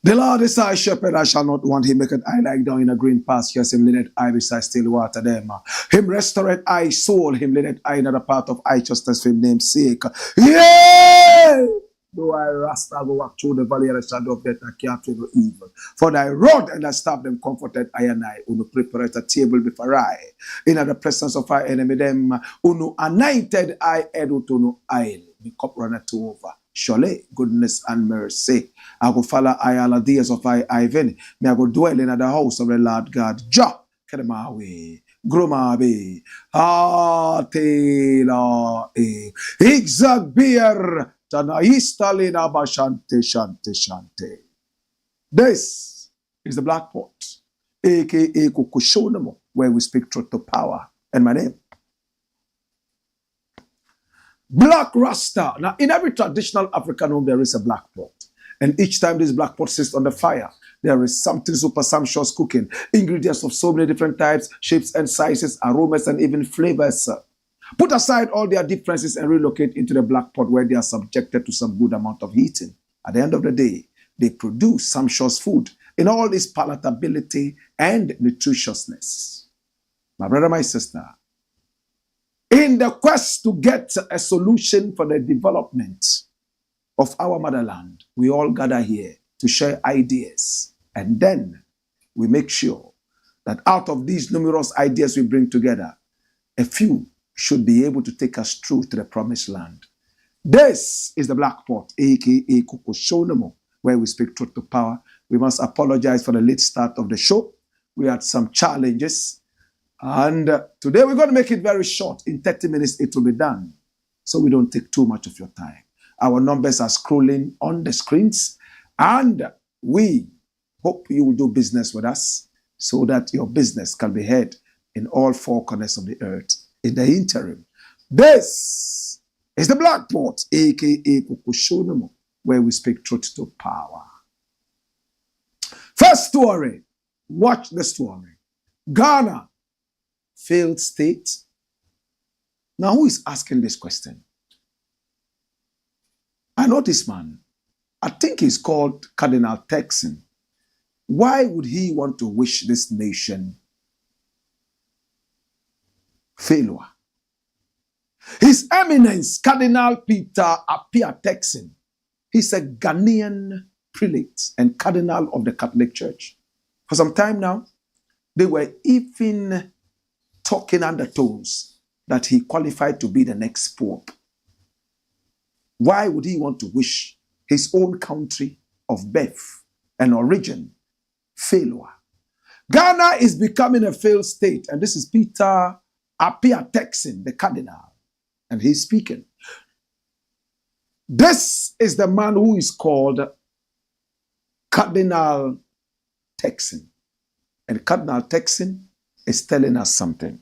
The Lord is thy shepherd, I shall not want. Him maketh I lie down in a green pastures. Him leadeth I beside still water them. Him restoreth I soul. Him leadeth I in the path of righteousness for his name's sake. Yea! Though I RASTA go walk through the valley of the shadow of death, I can't fear no evil. For thy rod and thy staff them comforted I and I. Uno prepareth a table before I. In the presence of our enemy them. Uno anointed I head with uno oil. The cup runneth over. Surely goodness and mercy I will follow I all the days of I even. May I go dwell in the house of the Lord God. Ja, Kedemawe, Grumabe, Atela, Ixagbier, Tanaistalina Bashante, Shante, Shante. This is the Black Pot, aka Kukushonamo, where we speak truth to power. And my name, Black Rasta. Now, in every traditional African home, there is a black pot. And each time this black pot sits on the fire, there is something super sumptuous cooking. Ingredients of so many different types, shapes and sizes, aromas, and even flavors. Put aside all their differences and relocate into the black pot where they are subjected to some good amount of heating. At the end of the day, they produce sumptuous food in all its palatability and nutritiousness. My brother, my sister, in the quest to get a solution for the development of our motherland, we all gather here to share ideas. And then we make sure that out of these numerous ideas we bring together, a few should be able to take us through to the promised land. This is the Black Pot, aka Kukushonamo, where we speak truth to power. We must apologize for the late start of the show. We had some challenges. And today we're going to make it very short. In 30 minutes, it will be done. So we don't take too much of your time. Our numbers are scrolling on the screens. And we hope you will do business with us so that your business can be heard in all four corners of the earth. In the interim, this is the Black Pot, aka Kukushonamo, where we speak truth to power. First story. Watch the story. Ghana. Failed state. Now, who is asking this question? I know this man. I think he's called Cardinal Texan. Why would he want to wish this nation failure? His Eminence, Cardinal Peter Apia Texan, he's a Ghanaian prelate and cardinal of the Catholic Church. For some time now, they were even talking undertones that he qualified to be the next pope. Why would he want to wish his own country of birth and origin failure? Ghana is becoming a failed state, and this is Peter Apia Texan, the cardinal, and he's speaking. This is the man who is called Cardinal Texan, and Cardinal Texan is telling us something.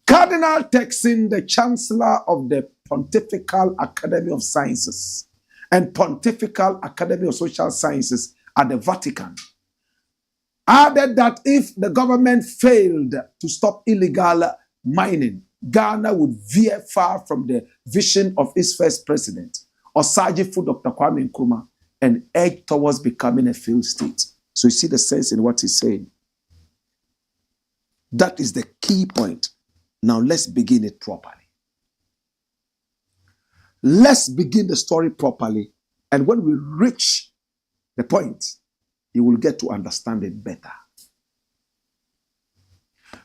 Cardinal Texan, the Chancellor of the Pontifical Academy of Sciences and Pontifical Academy of Social Sciences at the Vatican, added that if the government failed to stop illegal mining, Ghana would veer far from the vision of its first president, Osagyefo Dr. Kwame Nkrumah, and edge towards becoming a failed state. So you see the sense in what he's saying. That is the key point. Now let's begin it properly. Let's begin the story properly. And when we reach the point, you will get to understand it better.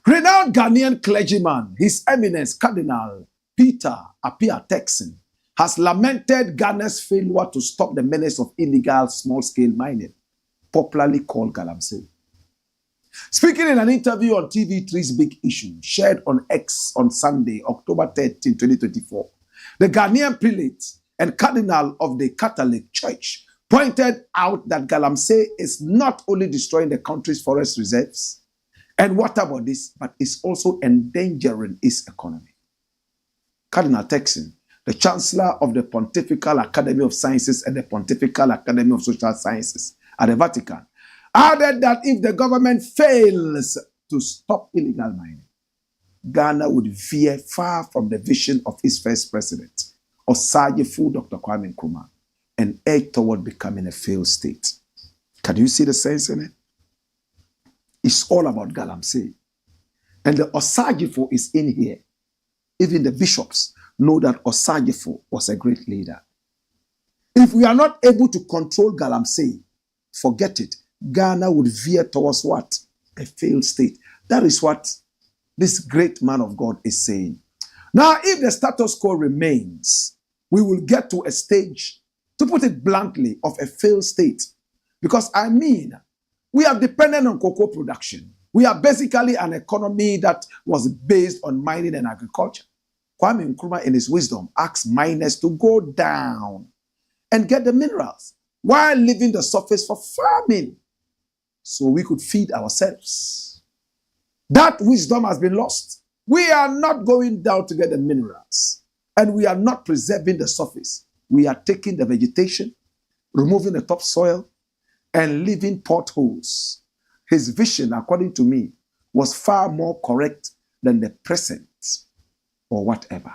Renowned Ghanaian clergyman, His Eminence Cardinal Peter Appiah Texan, has lamented Ghana's failure to stop the menace of illegal small-scale mining, popularly called galamsey. Speaking in an interview on TV3's Big Issue, shared on X on Sunday, October 13, 2024, the Ghanaian prelate and cardinal of the Catholic Church pointed out that galamsey is not only destroying the country's forest reserves and water bodies, but is also endangering its economy. Cardinal Texan, the Chancellor of the Pontifical Academy of Sciences and the Pontifical Academy of Social Sciences at the Vatican, added that if the government fails to stop illegal mining, Ghana would veer far from the vision of its first president, Osagyefo Dr. Kwame Nkrumah, and edge toward becoming a failed state. Can you see the sense in it? It's all about galamsey. And the Osagyefo is in here. Even the bishops know that Osagyefo was a great leader. If we are not able to control galamsey, forget it. Ghana would veer towards what? A failed state. That is what this great man of God is saying. Now, if the status quo remains, we will get to a stage, to put it bluntly, of a failed state. Because we are dependent on cocoa production. We are basically an economy that was based on mining and agriculture. Kwame Nkrumah, in his wisdom, asked miners to go down and get the minerals while leaving the surface for farming so we could feed ourselves. That wisdom has been lost. We are not going down to get the minerals, and we are not preserving the surface. We are taking the vegetation, removing the topsoil, and leaving potholes. His vision, according to me, was far more correct than the present or whatever.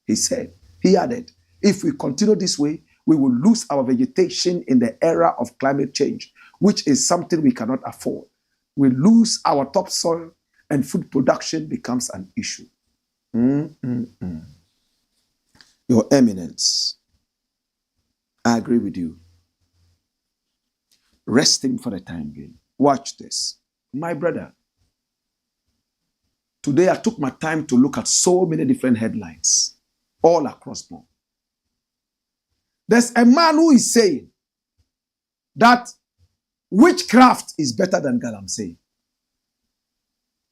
He added, if we continue this way, we will lose our vegetation in the era of climate change, which is something we cannot afford. We lose our topsoil and food production becomes an issue. Your Eminence, I agree with you. Resting for the time being. Watch this. My brother, today I took my time to look at so many different headlines all across board. There's a man who is saying that witchcraft is better than galamsey.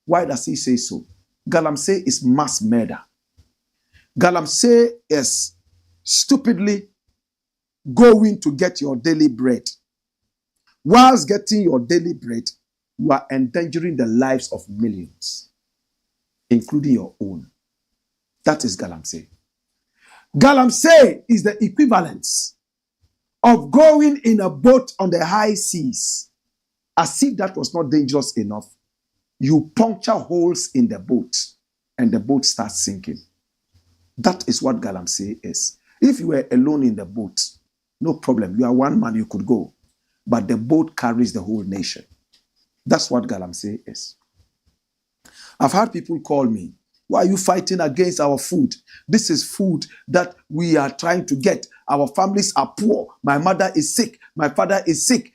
Why does he say so? Galamsey is mass murder. Galamsey is stupidly going to get your daily bread. Whilst getting your daily bread, you are endangering the lives of millions, including your own. That is galamsey. Galamsey is the equivalence of going in a boat on the high seas. As if that was not dangerous enough, you puncture holes in the boat and the boat starts sinking. That is what galamsey is. If you were alone in the boat, no problem. You are one man, you could go. But the boat carries the whole nation. That's what galamsey is. I've had people call me, why are you fighting against our food? This is food that we are trying to get. Our families are poor. My mother is sick. My father is sick.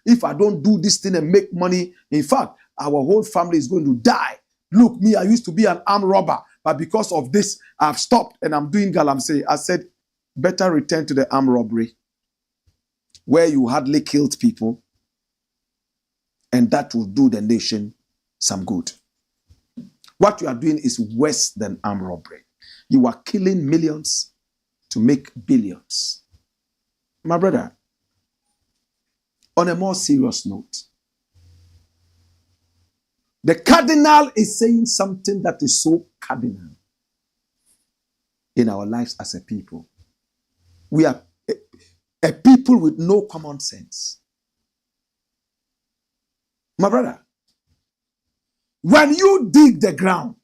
If I don't do this thing and make money, in fact, our whole family is going to die. Look, me, I used to be an armed robber, but because of this, I've stopped and I'm doing galamsey. I said, better return to the armed robbery where you hardly killed people, and that will do the nation some good. What you are doing is worse than armed robbery. You are killing millions to make billions. My brother, on a more serious note, the cardinal is saying something that is so cardinal in our lives as a people. We are a people with no common sense. My brother, when you dig the ground,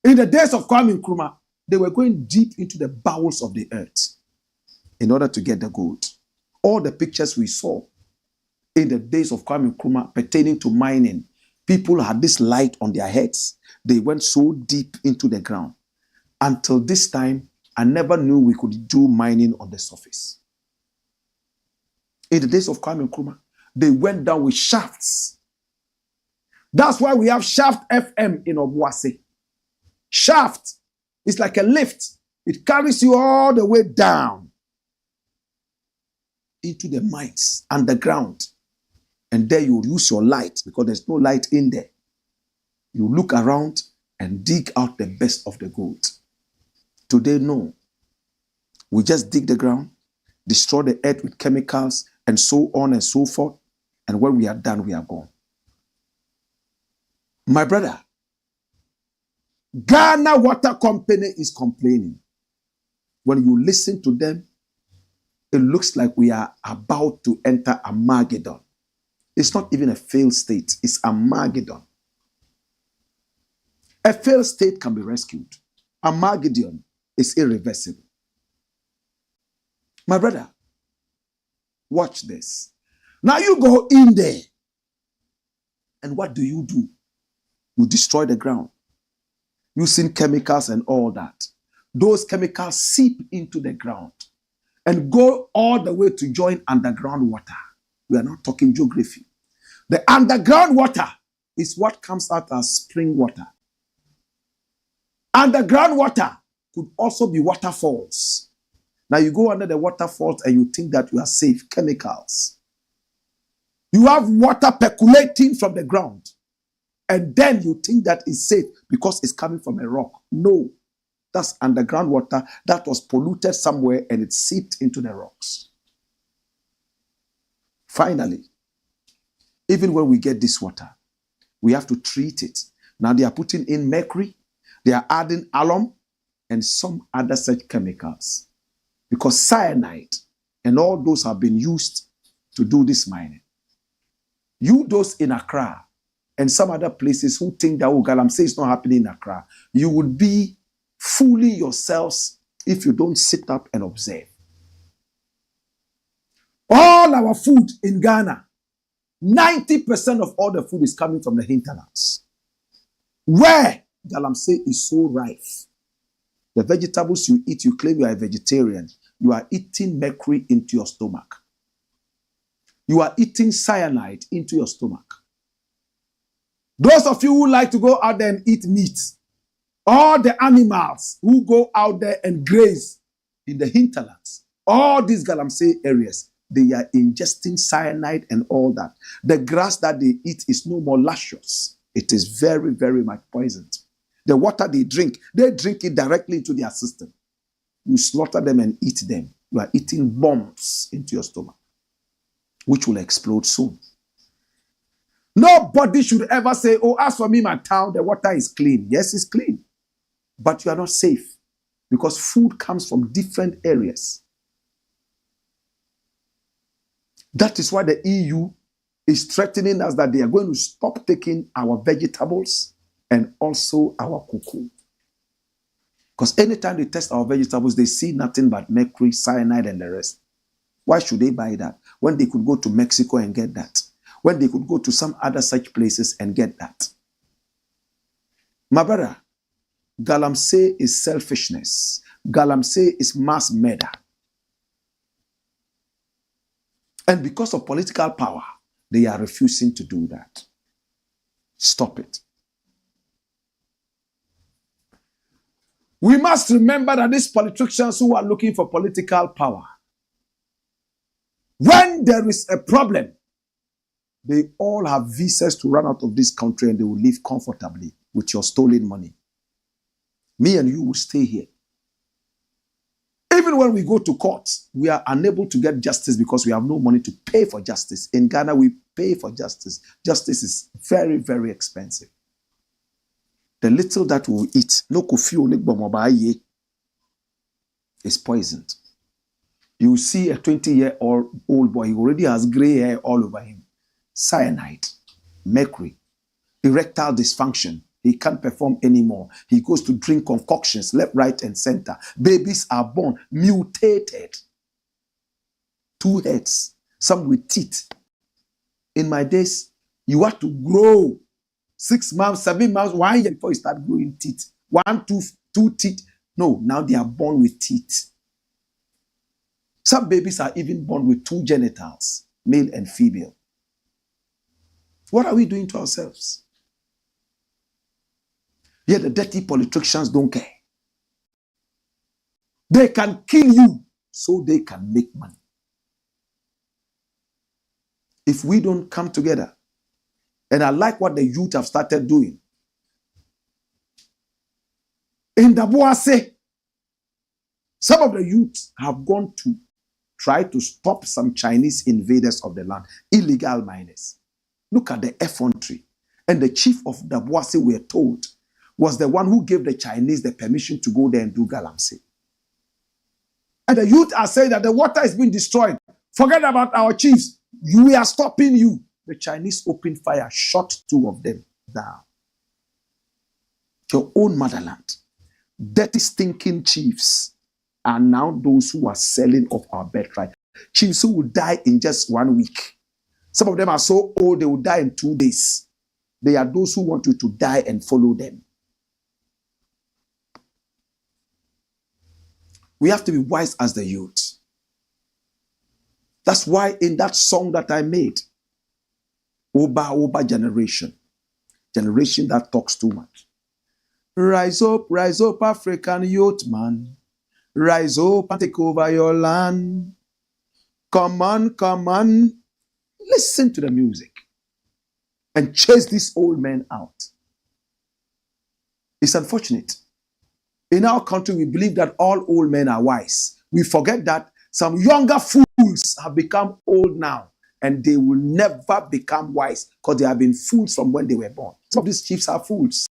in the days of Kwame Nkrumah, they were going deep into the bowels of the earth in order to get the gold. All the pictures we saw in the days of Kwame Nkrumah pertaining to mining, people had this light on their heads. They went so deep into the ground. Until this time, I never knew we could do mining on the surface. In the days of Kwame Nkrumah, they went down with shafts. That's why we have Shaft FM in Obuasi. Shaft is like a lift. It carries you all the way down into the mines, underground. And there you use your light because there's no light in there. You look around and dig out the best of the gold. Today, no. We just dig the ground, destroy the earth with chemicals, and so on and so forth. And when we are done, we are gone. My brother, Ghana Water Company is complaining. When you listen to them, it looks like we are about to enter Armageddon. It's not even a failed state, it's Armageddon. A failed state can be rescued. Armageddon is irreversible. My brother, watch this. Now you go in there, and what do? You destroy the ground using chemicals and all that. Those chemicals seep into the ground and go all the way to join underground water. We are not talking geography. The underground water is what comes out as spring water. Underground water could also be waterfalls. Now you go under the waterfalls and you think that you are safe. Chemicals. You have water percolating from the ground. And then you think that it's safe because it's coming from a rock. No. That's underground water that was polluted somewhere and it seeped into the rocks. Finally, even when we get this water, we have to treat it. Now they are putting in mercury, they are adding alum, and some other such chemicals. Because cyanide and all those have been used to do this mining. You, those in Accra and some other places who think that galamsey is not happening in Accra, you would be fooling yourselves if you don't sit up and observe. All our food in Ghana, 90% of all the food is coming from the hinterlands, where galamsey is so rife. The vegetables you eat, you claim you are a vegetarian, you are eating mercury into your stomach. You are eating cyanide into your stomach. Those of you who like to go out there and eat meat, all the animals who go out there and graze in the hinterlands, all these galamsey areas, they are ingesting cyanide and all that. The grass that they eat is no more luscious. It is very, very much poisoned. The water they drink it directly into their system. You slaughter them and eat them. You are eating bombs into your stomach, which will explode soon. Nobody should ever say, oh, as for me, my town, the water is clean. Yes, it's clean. But you are not safe because food comes from different areas. That is why the EU is threatening us that they are going to stop taking our vegetables and also our cocoa. Because anytime they test our vegetables, they see nothing but mercury, cyanide, and the rest. Why should they buy that when they could go to Mexico and get that? When they could go to some other such places and get that? My brother, galamsey is selfishness. Galamsey is mass murder. And because of political power, they are refusing to do that. Stop it. We must remember that these politicians who are looking for political power, when there is a problem, they all have visas to run out of this country and they will live comfortably with your stolen money. Me and you will stay here. Even when we go to court, we are unable to get justice because we have no money to pay for justice. In Ghana, we pay for justice. Justice is very, very expensive. The little that we eat, no coffee, is poisoned. You see a 20-year-old boy, he already has gray hair all over him. Cyanide, mercury, erectile dysfunction. He can't perform anymore. He goes to drink concoctions left, right, and center. Babies are born mutated. 2 heads, some with teeth. In my days, you have to grow 6 months, 7 months, 1 year before you start growing teeth. 1, 2 teeth. No, now they are born with teeth. Some babies are even born with 2 genitals, male and female. What are we doing to ourselves? Yet the dirty politicians don't care. They can kill you so they can make money. If we don't come together, and I like what the youth have started doing. In the Boise, some of the youth have gone to try to stop some Chinese invaders of the land, illegal miners. Look at the effrontery. And the chief of the Boise, we are told, was the one who gave the Chinese the permission to go there and do galamsey. And the youth are saying that the water is being destroyed. Forget about our chiefs. We are stopping you. The Chinese opened fire, shot 2 of them down. Your own motherland. Dirty, stinking chiefs are now those who are selling off our birthright. Chiefs who will die in just 1 week. Some of them are so old, they will die in 2 days. They are those who want you to die and follow them. We have to be wise as the youth. That's why in that song that I made, Oba generation that talks too much. Rise up, African youth man. Rise up and take over your land. Come on. Listen to the music and chase these old men out. It's unfortunate. In our country, we believe that all old men are wise. We forget that some younger fools have become old now, and they will never become wise because they have been fools from when they were born. Some of these chiefs are fools.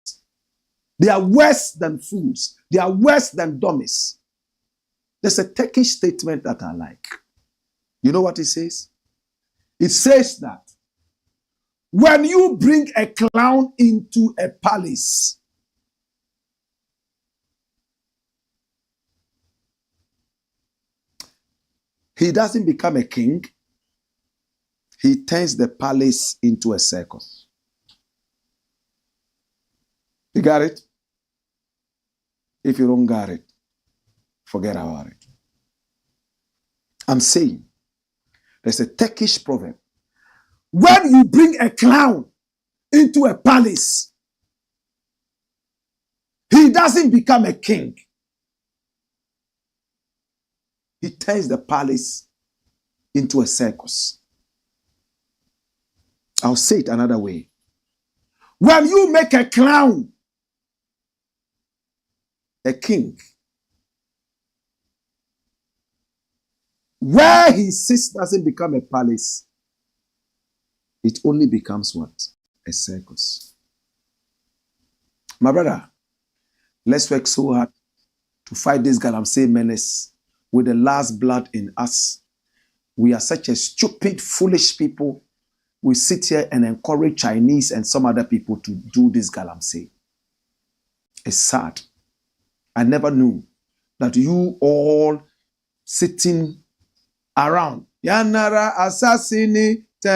They are worse than fools. They are worse than dummies. There's a Turkish statement that I like. You know what it says? It says that when you bring a clown into a palace, he doesn't become a king. He turns the palace into a circus. You got it? If you don't got it, forget about it. I'm saying, there's a Turkish proverb. When you bring a clown into a palace, he doesn't become a king. He turns the palace into a circus. I'll say it another way. When you make a clown a king, where he sits doesn't become a palace. It only becomes what? A circus. My brother, let's work so hard to fight this galamsey menace with the last blood in us. We are such a stupid, foolish people. We sit here and encourage Chinese and some other people to do this galamsey. It's sad. I never knew that you all sitting around. Yanara assassini. You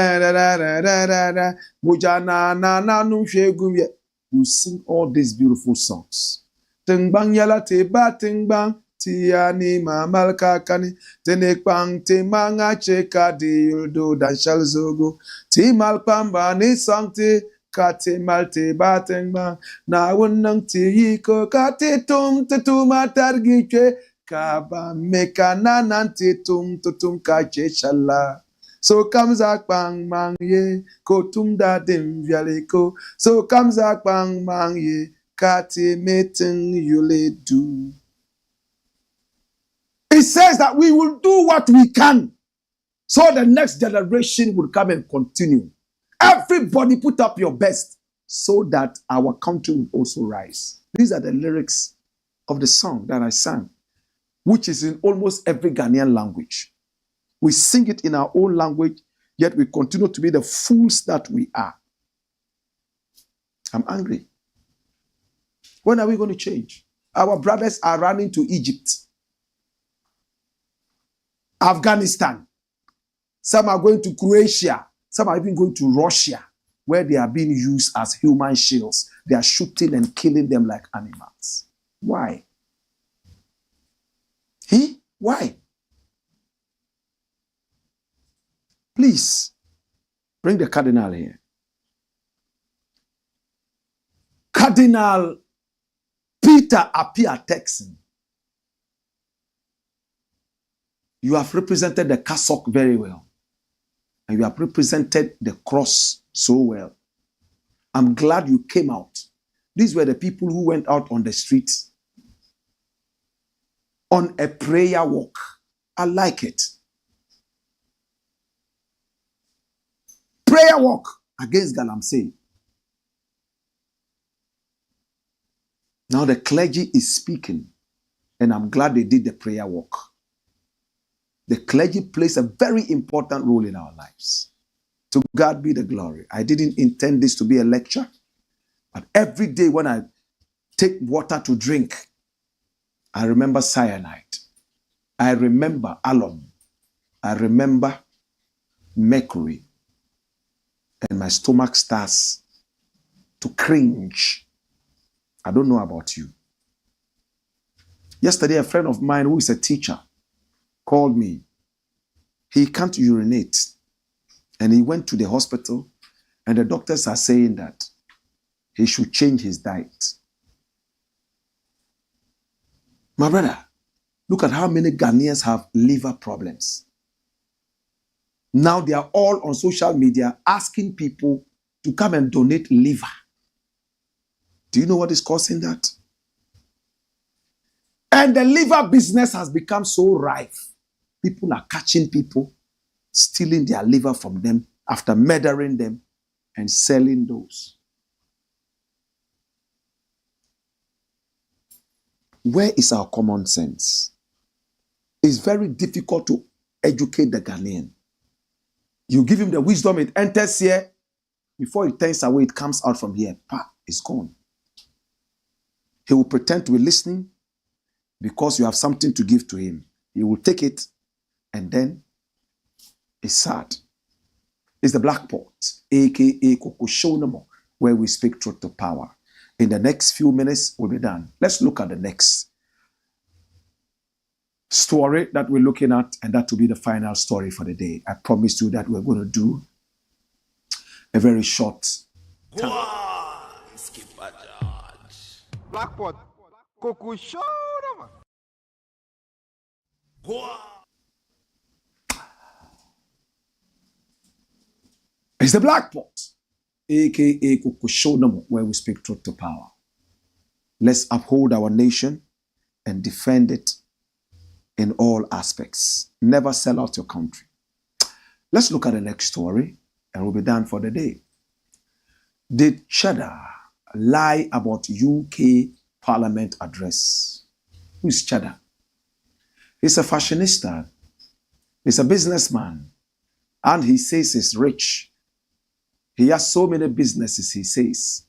sing all these beautiful songs. Tingbang yala teba tingbang tiani mamal kakani tenekpang timanga cheka di yudo dan shalzogo timal pamba ni sangti kate malte batingbang na wunang tiyiko kate tum tutuma targiche kaba mekana nanti tum tutum kache shala. So comes a bang mang ye, ko tum da dim vialiko. So comes a bang mang ye, kati meeting yule do. It says that we will do what we can, so the next generation will come and continue. Everybody put up your best, so that our country will also rise. These are the lyrics of the song that I sang, which is in almost every Ghanaian language. We sing it in our own language, yet we continue to be the fools that we are. I'm angry. When are we going to change? Our brothers are running to Egypt, Afghanistan. Some are going to Croatia. Some are even going to Russia, where they are being used as human shields. They are shooting and killing them like animals. Why? Why? Please, bring the cardinal here. Cardinal Peter appeared texting. You have represented the cassock very well. And you have represented the cross so well. I'm glad you came out. These were the people who went out on the streets on a prayer walk. I like it. Prayer walk against galamsey. Now the clergy is speaking, and I'm glad they did the prayer walk. The clergy plays a very important role in our lives. To God be the glory. I didn't intend this to be a lecture, but every day when I take water to drink, I remember cyanide. I remember alum. I remember mercury. And my stomach starts to cringe. I don't know about you. Yesterday, a friend of mine who is a teacher called me. He can't urinate. And he went to the hospital, and the doctors are saying that he should change his diet. My brother, look at how many Ghanaians have liver problems. Now they are all on social media asking people to come and donate liver. Do you know what is causing that? And the liver business has become so rife. People are catching people, stealing their liver from them after murdering them and selling those. Where is our common sense? It's very difficult to educate the Ghanaian. You give him the wisdom, it enters here. Before it turns away, it comes out from here. It's gone. He will pretend to be listening because you have something to give to him. He will take it, and then it's sad. It's the Blakk Pot, aka Kokoshonamo, where we speak truth to power. In the next few minutes, we'll be done. Let's look at the next story that we're looking at, and that will be the final story for the day. I promised you that we're going to do a very short time. Blakk Pot, Kokoshonamo. It's the Blakk Pot, aka Kokoshonamo, where we speak truth to power. Let's uphold our nation and defend it in all aspects. Never sell out your country. Let's look at the next story, and we'll be done for the day. Did Cheddar lie about UK Parliament address? Who is Cheddar? He's a fashionista. He's a businessman. And he says he's rich. He has so many businesses, he says.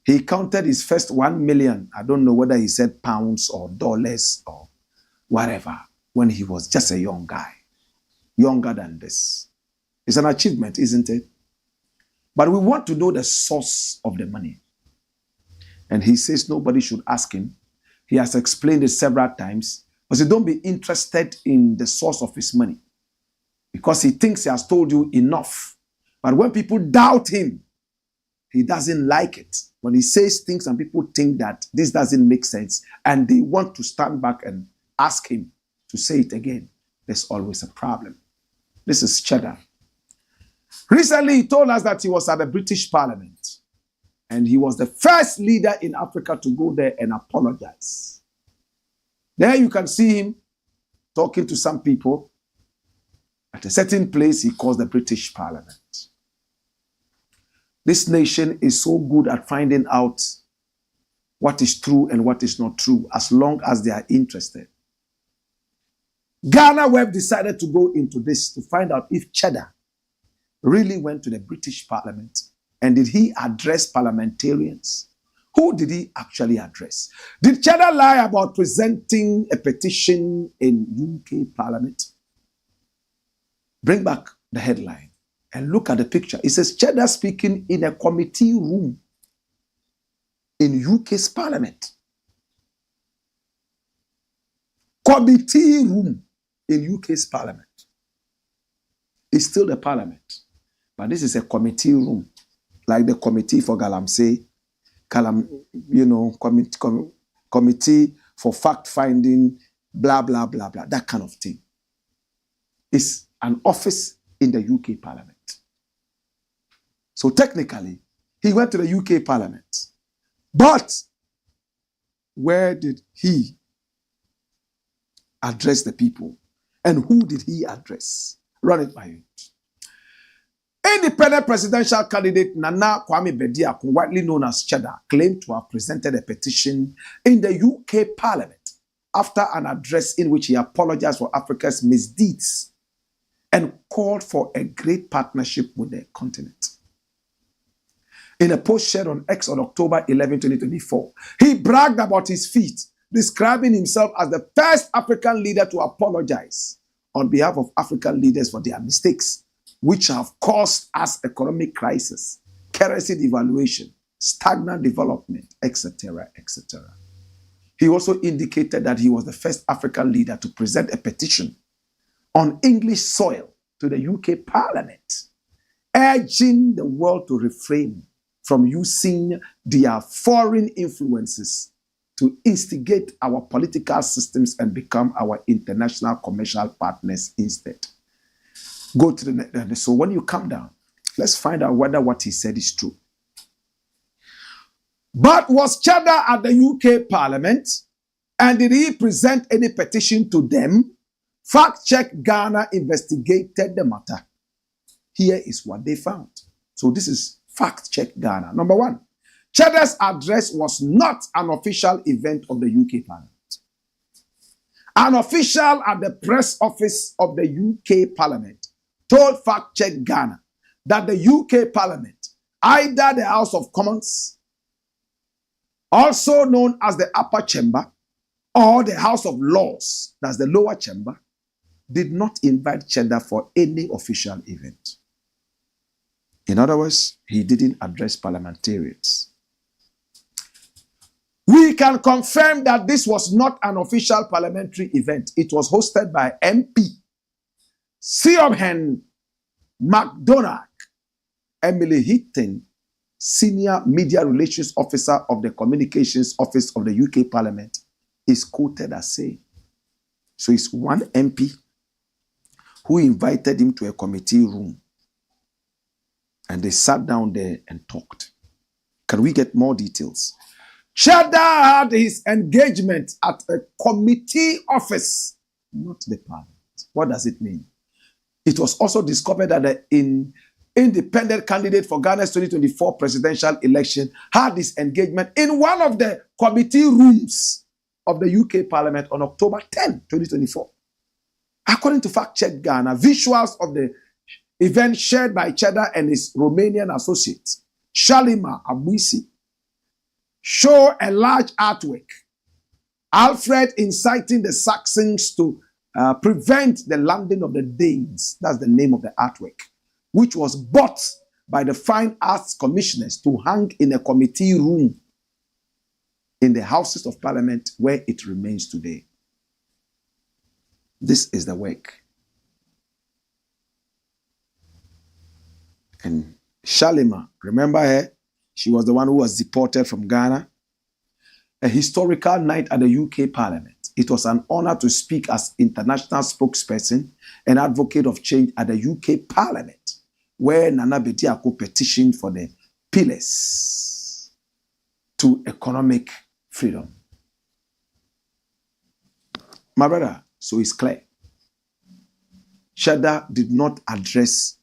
He counted his first 1 million. I don't know whether he said pounds or dollars or whatever, when he was just a young guy. Younger than this. It's an achievement, isn't it? But we want to know the source of the money. And he says nobody should ask him. He has explained it several times. But don't be interested in the source of his money, because he thinks he has told you enough. But when people doubt him, he doesn't like it. When he says things and people think that this doesn't make sense, and they want to stand back and ask him to say it again, there's always a problem. This is Cheddar. Recently, he told us that he was at the British Parliament, and he was the first leader in Africa to go there and apologize. There you can see him talking to some people at a certain place he calls the British Parliament. This nation is so good at finding out what is true and what is not true, as long as they are interested. Ghana Web decided to go into this to find out if Cheddar really went to the British Parliament, and did he address parliamentarians? Who did he actually address? Did Cheddar lie about presenting a petition in UK Parliament? Bring back the headline and look at the picture. It says Cheddar speaking in a committee room in UK's Parliament. Committee room in UK's Parliament. It's still the Parliament, but this is a committee room, like the committee for galamsey. committee for fact-finding, blah, blah, blah, blah, that kind of thing. It's an office in the UK Parliament. So technically, he went to the UK Parliament. But where did he address the people? And who did he address? Run it by you. Independent presidential candidate Nana Kwame Bediako, widely known as Cheddar, claimed to have presented a petition in the UK Parliament after an address in which he apologized for Africa's misdeeds and called for a great partnership with the continent. In a post shared on X on October 11, 2024, he bragged about his feat, describing himself as the first African leader to apologize on behalf of African leaders for their mistakes, which have caused us economic crisis, currency devaluation, stagnant development, etc., etc. He also indicated that he was the first African leader to present a petition on English soil to the UK Parliament, urging the world to refrain from using their foreign influences to instigate our political systems and become our international commercial partners instead. Go to the next. So when you come down, let's find out whether what he said is true. But was Cheddar at the UK Parliament? And did he present any petition to them? Fact Check Ghana investigated the matter. Here is what they found. So this is Fact Check Ghana. Number one, Cheddar's address was not an official event of the UK Parliament. An official at the press office of the UK Parliament told Fact Check Ghana that the UK Parliament, either the House of Commons, also known as the upper chamber, or the House of Lords, that's the lower chamber, did not invite Cheddar for any official event. In other words, he didn't address parliamentarians. We can confirm that this was not an official parliamentary event. It was hosted by MP Siobhan McDonagh, Emily Heaton, Senior Media Relations Officer of the Communications Office of the UK Parliament, is quoted as saying. So it's one MP who invited him to a committee room. And they sat down there and talked. Can we get more details? Cheddar had his engagement at a committee office, not the parliament. What does it mean? It was also discovered that the independent candidate for Ghana's 2024 presidential election had his engagement in one of the committee rooms of the UK Parliament on October 10, 2024. According to Fact Check Ghana, visuals of the event shared by Cheddar and his Romanian associate, Shalima Abuisi, show a large artwork. Alfred inciting the Saxons to prevent the landing of the Danes. That's the name of the artwork, which was bought by the Fine Arts Commissioners to hang in a committee room in the Houses of Parliament where it remains today. This is the work. And Shalima, remember her? She was the one who was deported from Ghana. A historical night at the UK Parliament. It was an honor to speak as international spokesperson and advocate of change at the UK Parliament, where Nana Bediako petitioned for the pillars to economic freedom. My brother, so it's clear. Cheddar did not address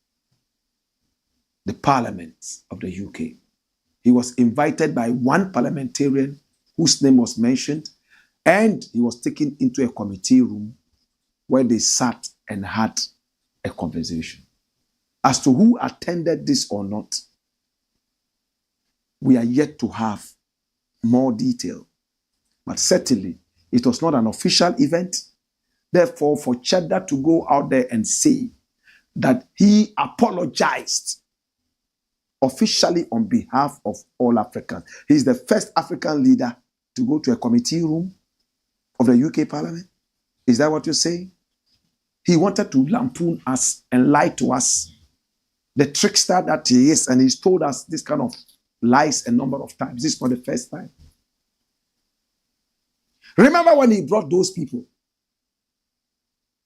the Parliament of the UK. He was invited by one parliamentarian whose name was mentioned, and he was taken into a committee room where they sat and had a conversation. As to who attended this or not, we are yet to have more detail. But certainly, it was not an official event. Therefore, for Cheddar to go out there and say that he apologized officially on behalf of all Africans. He's the first African leader to go to a committee room of the UK Parliament. Is that what you're saying? He wanted to lampoon us and lie to us, the trickster that he is, and he's told us this kind of lies a number of times. This is not the first time. Remember when he brought those people?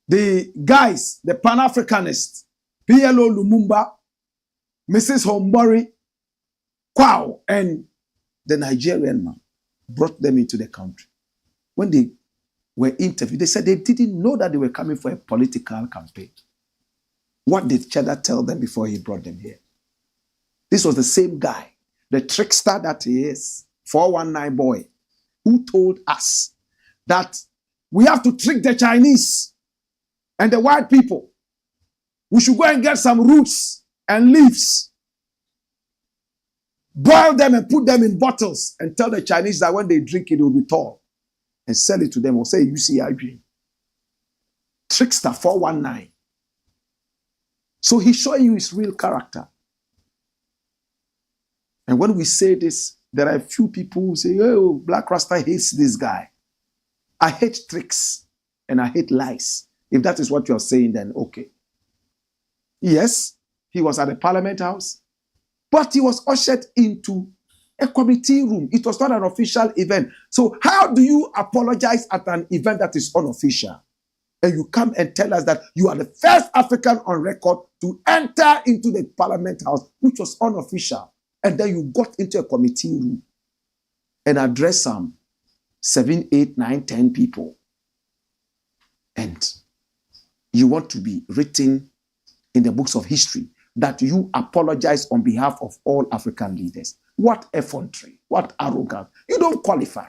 The guys, the Pan-Africanists, PLO Lumumba, Mrs. Hombori, Kwao, and the Nigerian man brought them into the country. When they were interviewed, they said they didn't know that they were coming for a political campaign. What did Cheddar tell them before he brought them here? This was the same guy, the trickster that he is, 419 boy, who told us that we have to trick the Chinese and the white people. We should go and get some roots and leaves, boil them and put them in bottles and tell the Chinese that when they drink it will be tall, and sell it to them or say, you see, I drink. Trickster 419. So he's showing you his real character. And when we say this, there are a few people who say, oh, Blakk Rasta hates this guy. I hate tricks and I hate lies. If that is what you're saying, then okay. Yes, he was at the Parliament House, but he was ushered into a committee room. It was not an official event. So how do you apologize at an event that is unofficial? And you come and tell us that you are the first African on record to enter into the Parliament House, which was unofficial. And then you got into a committee room and addressed some 7, 8, 9, 10 people. And you want to be written in the books of history that you apologize on behalf of all African leaders. What effrontery, what arrogance. You don't qualify.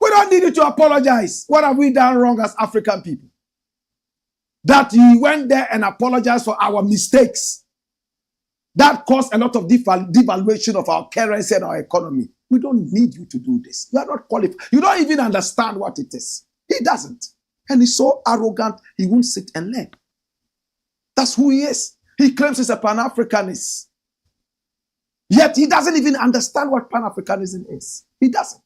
We don't need you to apologize. What have we done wrong as African people? That you went there and apologized for our mistakes. That caused a lot of devaluation of our currency and our economy. We don't need you to do this. You are not qualified. You don't even understand what it is. He doesn't. And he's so arrogant, he won't sit and learn. That's who he is. He claims he's a Pan-Africanist. Yet he doesn't even understand what Pan-Africanism is. He doesn't.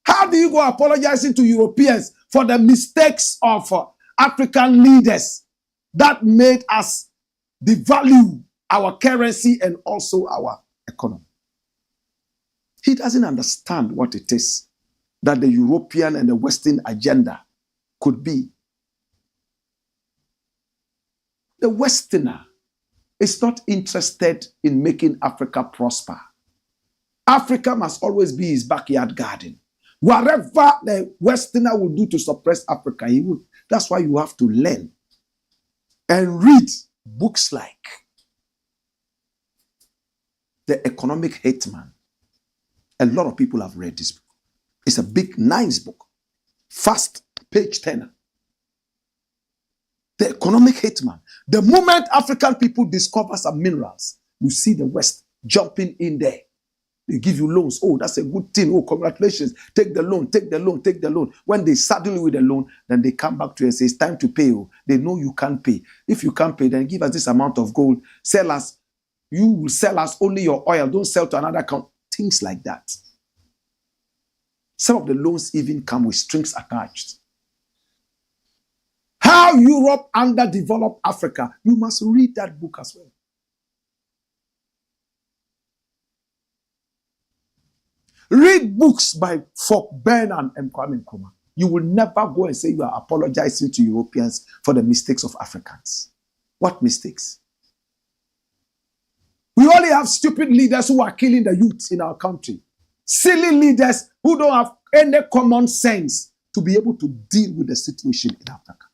How do you go apologizing to Europeans for the mistakes of African leaders that made us devalue our currency and also our economy? He doesn't understand what it is that the European and the Western agenda could be. The Westerner is not interested in making Africa prosper. Africa must always be his backyard garden. Whatever the Westerner will do to suppress Africa, he will. That's why you have to learn and read books like The Economic Hitman. A lot of people have read this book. It's a big, nice book. Fast, page 10. The Economic Hitman. The moment African people discover some minerals, you see the West jumping in there. They give you loans. Oh, that's a good thing. Oh, congratulations. Take the loan, take the loan, take the loan. When they saddle you with the loan, then they come back to you and say, it's time to pay. Oh, they know you can't pay. If you can't pay, then give us this amount of gold. Sell us. You will sell us only your oil. Don't sell to another account. Things like that. Some of the loans even come with strings attached. How Europe underdeveloped Africa. You must read that book as well. Read books by Folk Bernard and Kwame Nkrumah. You will never go and say you are apologizing to Europeans for the mistakes of Africans. What mistakes? We only have stupid leaders who are killing the youth in our country. Silly leaders who don't have any common sense to be able to deal with the situation in Africa.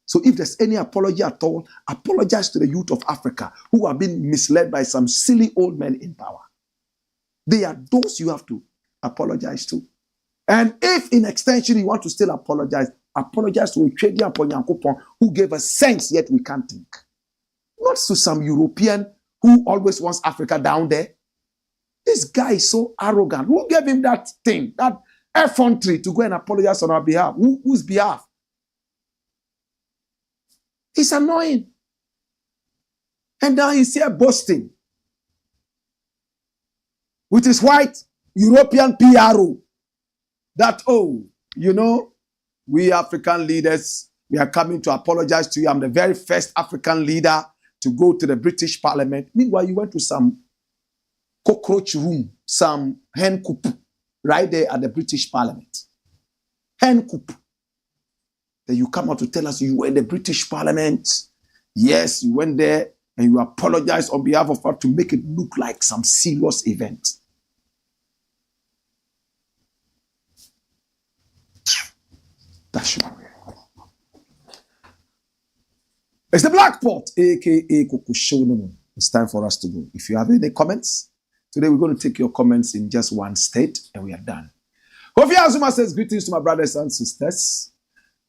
So if there's any apology at all, apologize to the youth of Africa who have been misled by some silly old men in power. They are those you have to apologize to. And if in extension you want to still apologize, apologize to Cheddar who gave us sense yet we can't think. Not to some European who always wants Africa down there. This guy is so arrogant. Who gave him that thing, that effrontery to go and apologize on our behalf? Whose behalf? It's annoying. And now he's here boasting with his white European PRO that, oh, you know, we African leaders, we are coming to apologize to you. I'm the very first African leader to go to the British Parliament. Meanwhile, you went to some cockroach room, some hen coop right there at the British Parliament. Hen coup. Then you come out to tell us you were in the British Parliament. Yes, you went there and you apologized on behalf of her to make it look like some serious event. That should be real. It's the Black Pot, aka Coco Show. It's time for us to go. If you have any comments, today we're going to take your comments in just one state and we are done. Kofi Azuma says, greetings to my brothers and sisters.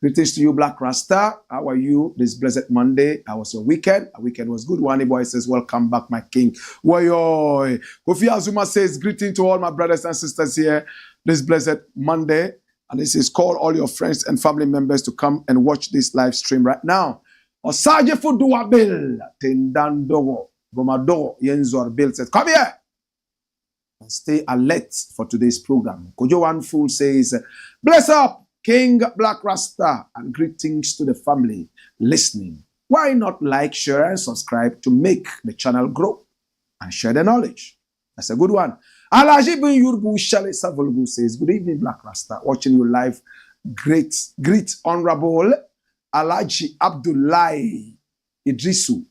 Greetings to you, Blakk RASTA. How are you this blessed Monday? How was your weekend? Our weekend was good. Wani Boy says, welcome back, my king. Woyoy. Kofi Azuma says, greeting to all my brothers and sisters here this blessed Monday. And this is call all your friends and family members to come and watch this live stream right now. Osaje Fuduwa Bill, Tendandogo, Gomado, Yenzor Bill says, come here and stay alert for today's program. Kojo One Fool says, bless up, King Blakk RASTA, and greetings to the family listening. Why not like, share, and subscribe to make the channel grow and share the knowledge? That's a good one. Alaji bin Yurbu Shale Savolgu says, good evening, Blakk RASTA. Watching you live. Great Honorable Alaji Abdullahi Idrisu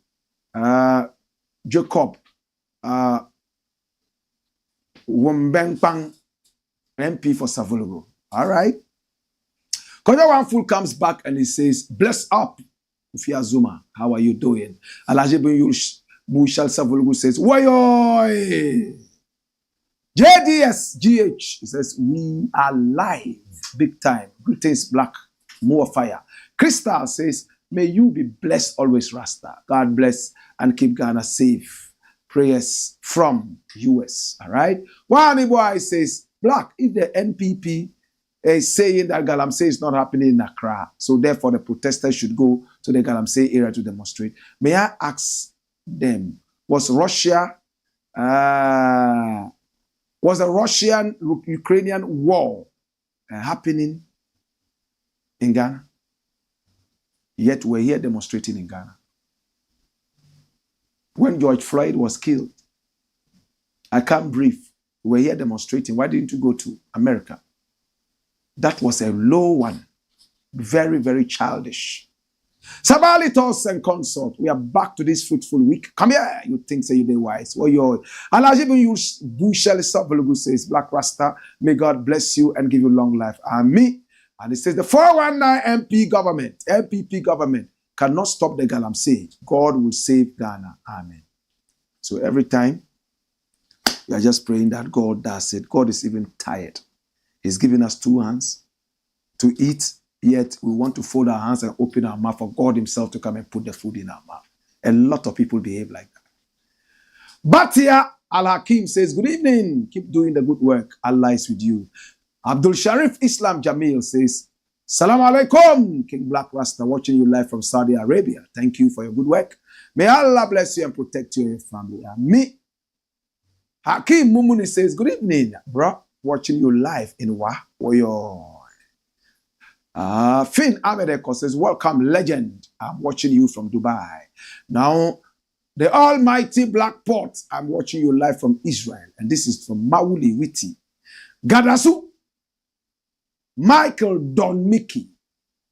Jacob Wombengpang MP for Savolgu. All right. Kojo One Fool comes back and he says, bless up, Kofi Azuma. How are you doing? Alaji bin Yurbu Shale Savolgu says, woyoy. JDS GH, he says, we are live, big time. Greetings, Blakk, more fire. Crystal says, may you be blessed always, Rasta. God bless and keep Ghana safe. Prayers from US, all right? One boy says, Blakk, if the NPP is saying that galamsey is not happening in Accra, so therefore the protesters should go to the galamsey area to demonstrate, may I ask them, was the Russian-Ukrainian war happening in Ghana? Yet we're here demonstrating in Ghana. When George Floyd was killed, I can't breathe. We're here demonstrating. Why didn't you go to America? That was a low one. Very, very childish. Sabalitos and consort, we are back to this fruitful week. Come here, you think say you be wise. Well, you're Alajibun Bushel Sabulugu says, Blakk RASTA, may God bless you and give you long life. Amen. And it says the 419 MPP government cannot stop the galamsey. God will save Ghana. Amen. So every time we are just praying that God does it. God is even tired. He's giving us 2 hands to eat. Yet we want to fold our hands and open our mouth for God himself to come and put the food in our mouth. A lot of people behave like that. Batia Al-Hakim says, good evening. Keep doing the good work. Allah is with you. Abdul Sharif Islam Jamil says, Salam alaikum, King Blakk RASTA, watching you live from Saudi Arabia. Thank you for your good work. May Allah bless you and protect you and your family. Me. Hakim Mumuni says, good evening, bro. Watching you live in Wahoyo. Finn Amedeko says, welcome, legend. I'm watching you from Dubai. Now, the almighty Black Pot, I'm watching you live from Israel. And this is from Mauli Witi. Gadasu, Michael Don Mickey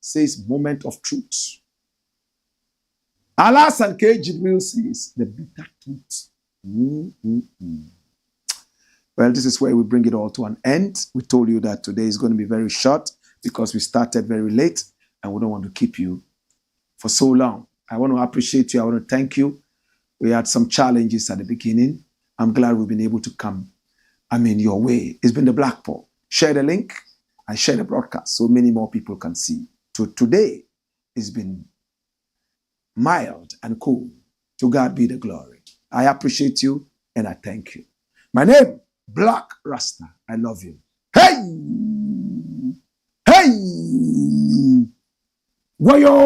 says, moment of truth. Alasan K. Jibril says, the bitter truth. Well, this is where we bring it all to an end. We told you that today is going to be very short, because we started very late and we don't want to keep you for so long. I want to appreciate you. I want to thank you. We had some challenges at the beginning. I'm glad we've been able to come, your way. It's been the Black Pot. Share the link and share the broadcast so many more people can see. So today, it's been mild and cool. To God be the glory. I appreciate you and I thank you. My name, Blakk RASTA. I love you. Hey! Hey! Wayo!